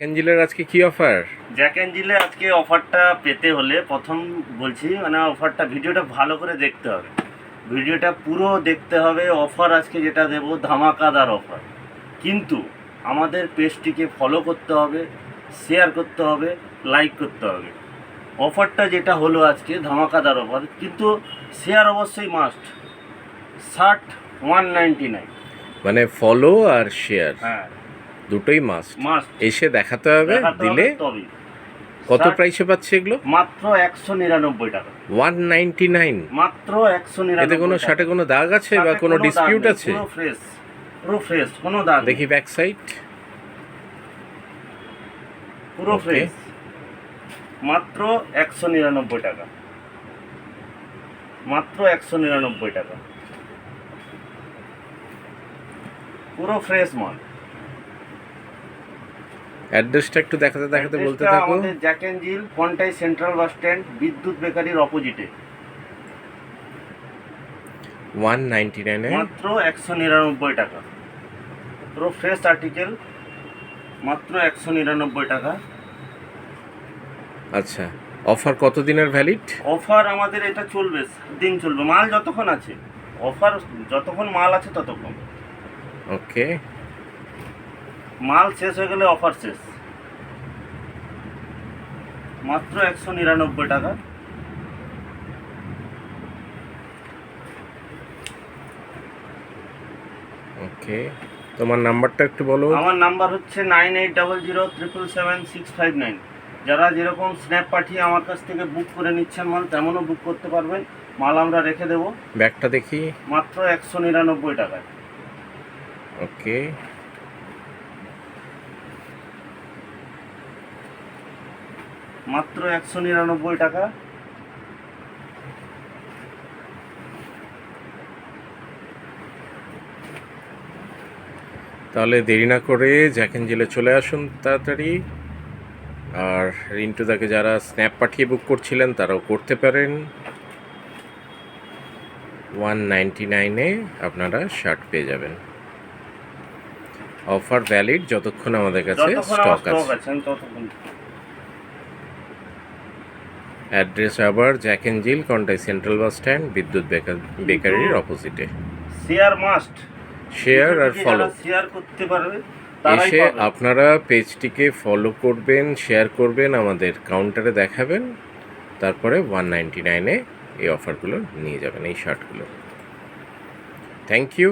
অ্যাঞ্জেলের আজকে কি offer? Jack অ্যাঞ্জেলে আজকে অফারটা পেতে হলে প্রথম বলছি অফারটা ভিডিওটা ভালো করে দেখতে হবে, ভিডিওটা পুরো দেখতে হবে। অফার আজকে যেটা দেব ধামাকাদার অফার, কিন্তু আমাদের পেজটিকে ফলো করতে হবে, শেয়ার করতে হবে, লাইক করতে হবে। অফারটা যেটা হলো আজকে ধামাকাদার অফার, কিন্তু শেয়ার অবশ্যই মাস্ট। শার্ট 199, মানে ফলো আর শেয়ার হ্যাঁ দুটোই মাস্ট। মাস্ট এসে দেখাতে হবে, দিলে তবে। কত প্রাইসে পাচ্ছে এগুলো? মাত্র 199 টাকা। 199, মাত্র 199। এতে কোনো শার্টে কোনো দাগ আছে বা কোনো ডিসপিউট আছে? পুরো ফ্রেশ, পুরো ফ্রেশ, কোনো দাগ নেই। দেখি ব্যাক সাইড, পুরো ফ্রেশ। মাত্র 199 টাকা, মাত্র 199 টাকা, পুরো ফ্রেশ মাল। অ্যাড্রেসটা একটু দেখাতে দেখাতে বলতে থাকো। আমাদের জ্যাক অ্যাঞ্জেল পন্টাই সেন্ট্রাল বাস স্ট্যান্ড, বিদ্যুৎ বেকারির অপোজিটে। 199 এ মাত্র 199 টাকা, পুরো ফ্রেশ আর্টিকেল, মাত্র 199 টাকা। আচ্ছা, অফার কত দিনের ভ্যালিড? অফার আমাদের এটা চলবে, দিন চলবে, মাল যতক্ষণ আছে। অফার যতক্ষণ মাল আছে ততক্ষণ। ওকে, মাল শেষ হয়ে গেলে অফার শেষ। মাত্র 199 টাকা। ওকে, তোমার নাম্বারটা একটু বলো। আমার নাম্বার হচ্ছে 9800777659। যারা যেরকম স্ন্যাপ পাঠিয়ে আমার কাছ থেকে বুক করে নিচ্ছেন মাল, তেমনও বুক করতে পারবেন। মাল আমরা রেখে দেবো। ব্যাগটা দেখি। মাত্র 199 টাকায়। ওকে, মাত্র 199 টাকা। তাহলে দেরি না করে জ্যাক অ্যাঞ্জেলে চলে আসুন তাড়াতাড়ি। আর রিন্টুদাকে যারা স্ন্যাপ পাঠিয়ে বুক করছিলেন তারাও করতে পারেন। 199 আপনারা শার্ট পেয়ে যাবেন। অফার ভ্যালিড যতক্ষণ আমাদের কাছে স্টক আছে। অ্যাড্রেস আবার Jack Angel, Contai central bus stand, বিদ্যুৎ বেকারির অপোজিটে। শেয়ার মাস্ট, শেয়ার আর ফলো। শেয়ার করতে পারবে, এসে আপনারা পেজটিকে ফলো করবেন, শেয়ার করবেন, আমাদের কাউন্টারে দেখাবেন, তারপরে 199 এই অফারগুলো নিয়ে যাবেন, এই শার্টগুলো। Thank you.